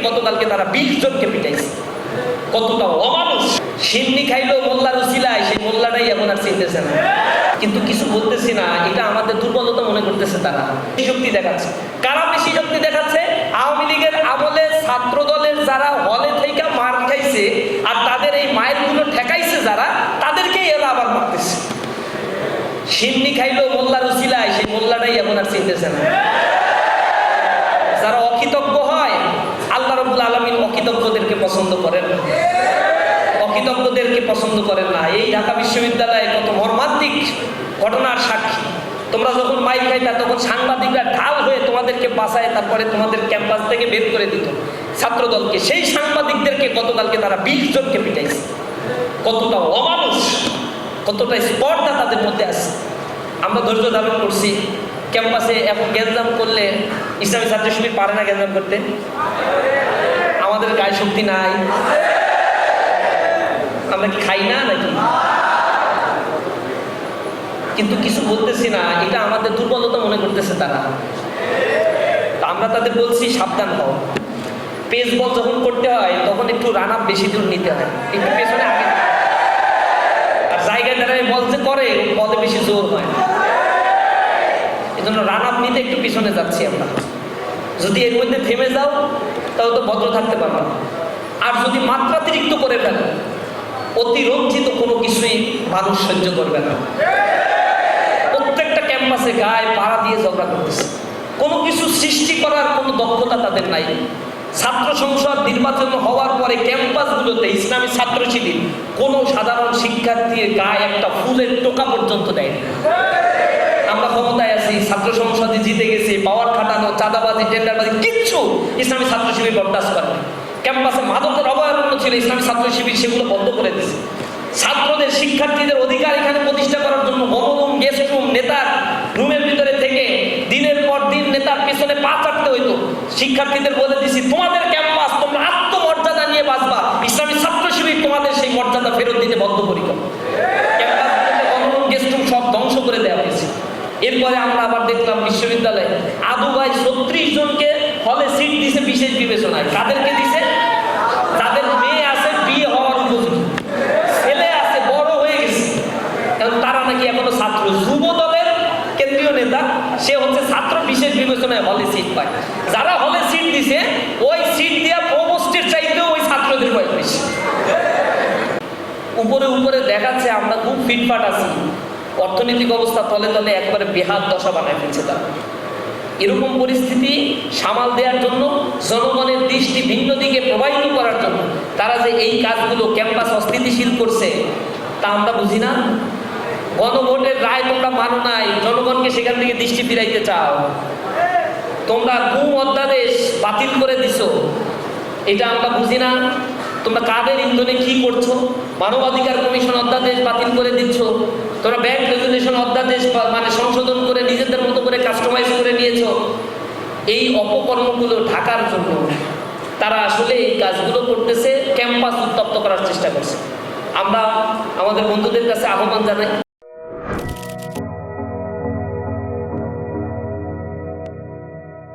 গতকালকে তারা 20 জনকে পিটাইছে। কতটা অমানুষ! সিন্নি খাইলো মোল্লার উসিলায়, সেই মোল্লাটাই এখন আর চিনতেছে না, কিন্তু কিছু বলতেছি না। এটা আমাদের দুর্বলতা মনে করতেছে। তারা শক্তি দেখাচ্ছে। কারা বেশি শক্তি দেখাচ্ছে? আওয়ামী লীগের আমলে ছাত্র দলের যারা হলে থেকে মার খাইছে আর তাদের এই মায়ের গুলো ঠেকাইছে যারা, তাদেরকেই এরা আবার মারতেছে। সিন্নি খাইলো মোল্লার উসিলায়, সেই মোল্লাটাই এখন আর চিনতেছে না। যারা অকৃতজ্ঞ হয়, আল্লাহ রাব্বুল আলামিন অকৃতজ্ঞদেরকে পছন্দ করেন না, অকৃতজ্ঞদেরকে পছন্দ করেন না। এই ঢাকা বিশ্ববিদ্যালয়ে কত মর্মান্তিক ঘটনার সাক্ষী। তোমরা যখন মাইল খাইতা তখন সাংবাদিকরা ঢাল হয়ে তোমাদেরকে বাঁচায়, তারপরে তোমাদের ক্যাম্পাস থেকে বের করে দিত ছাত্রদলকে। সেই সাংবাদিকদেরকে গতকালকে তারা 20 জনকে পিটাইছে। কতটা অমানুষ, কতটা স্পর্ধা তাদের মধ্যে আছে। আমরা ধৈর্য ধারণ করছি। ক্যাম্পাসে এখন গ্যাঞ্জাম করলে ইসলামী ছাত্র শিবির পারে না গ্যাঞ্জাম করতে? আমাদের গায়ে শক্তি নাই? আমরা কি খাই না নাকি? কিন্তু কিছু বলতেছি না। এটা আমাদের দুর্বলতা মনে করতেছে তারা। আমরা তাদের বলছি সাবধান হও। পেস বল যখন করতে হয় তখন একটু রান আপ বেশি দূর নিতে হয়, একটু পেছনে আগে। আর জায়গায় দাঁড়ায় বল যে করে, বলে বেশি জোর হয়, এজন্য রান আপ নিতে একটু পিছনে যাচ্ছি আমরা। যদি এর মধ্যে থেমে যাও তাহলে তো ভদ্র থাকতে পারবো না। আর যদি মাত্রাতিরিক্ত করে ফেলো, অতিরঞ্জিত কোনো কিছুই মানুষ সহ্য করবে না। প্রত্যেকটা ক্যাম্পাসে গায়ে পাড়া দিয়ে ঝগড়া করতেছে। কোনো কিছু সৃষ্টি করার কোনো দক্ষতা তাদের নাই। ছাত্র সংসদ নির্বাচন হওয়ার পরে ক্যাম্পাসগুলোতে ইসলামী ছাত্র শিবির কোনো সাধারণ শিক্ষার্থীর গায়ে একটা ফুলের টোকা পর্যন্ত দেয়নি। আমরা ক্ষমতায় আছি, ছাত্র সংসদে জিতে গেছি, পাওয়ার খাটানো, চাঁদাবাজি, টেন্ডারবাজি কিচ্ছু ইসলামী ছাত্র শিবির বরদাস্ত করে। ক্যাম্পাসে মাদকের অভয়ারণ্য ছিল, ইসলামী ছাত্র শিবির সেগুলো বন্ধ করে দিয়েছে। ছাত্রদের, শিক্ষার্থীদের অধিকার এখানে প্রতিষ্ঠা করার জন্য গণরুম, গেস্ট রুম, নেতার রুমের ভিতরে থেকে দিনের পর দিন নেতার পেছনে পা চাটতে হইতো। শিক্ষার্থীদের বলে দিছি, তোমাদের ক্যাম্পাস, তোমরা আত্মমর্যাদা নিয়ে বাঁচবা, ইসলামী ছাত্র শিবির তোমাদের সেই মর্যাদা ফেরত দিতে বদ্ধপরিকর। ক্যাম্পাসগুলোতে গণরুম, গেস্ট রুম সব ধ্বংস করে দেওয়া হয়েছে। এরপরে আমরা আবার দেখলাম বিশ্ববিদ্যালয়ে আদু ভাই 36 জনকে হলে সিট দিছে বিশেষ বিবেচনায়। কাদেরকে দিছে? যাদের মেয়ে আছে বিয়ে হওয়ার উপযোগী, ছেলে আছে বড় হয়ে গেছে, কারণ তারা নাকি এখনো ছাত্র। যুব দলের কেন্দ্রীয় নেতা, সে হচ্ছে ছাত্র, বিশেষ বিবেচনায় হলে সিট পায়। যারা হলে সিট দিছে ওই সিট দিয়া প্রবোস্টের চাইতেও ওই ছাত্রদের বয়স বেশি। উপরে উপরে দেখাচ্ছে আমরা খুব ফিটফাট আছি, অর্থনৈতিক অবস্থা তলে তলে একবারে বেহাত দশা বানায় ফেলছে তারা। এরকম পরিস্থিতি সামাল দেওয়ার জন্য, জনগণের দৃষ্টি ভিন্ন দিকে প্রবাহিত করার জন্য তারা যে এই কাজগুলো ক্যাম্পাস অস্থিতিশীল করছে তা আমরা বুঝি না। গণভোটের রায় তোমরা মানো নাই, জনগণকে সেখান থেকে দৃষ্টি ফিরাইতে চাও। তোমরা গুম অধ্যাদেশ বাতিল করে দিছো, এটা আমরা বুঝি না। তোমরা কাদের ইন্ধনে কি করছো? মানবাধিকার কমিশন অধ্যাদেশ বাতিল করে দিচ্ছ, তোমরা ব্যাংক রেজুলেশন অধ্যাদেশ মানে সংশোধন করে নিজেদের মতো করে কাস্টমাইজ করে নিয়েছো। এই অপকর্মগুলো ঢাকার জন্য তারা আসলে এই কাজগুলো করতেছে, ক্যাম্পাস উত্তপ্ত করার চেষ্টা করছে। আমরা আমাদের বন্ধুদের কাছে আহ্বান জানাই,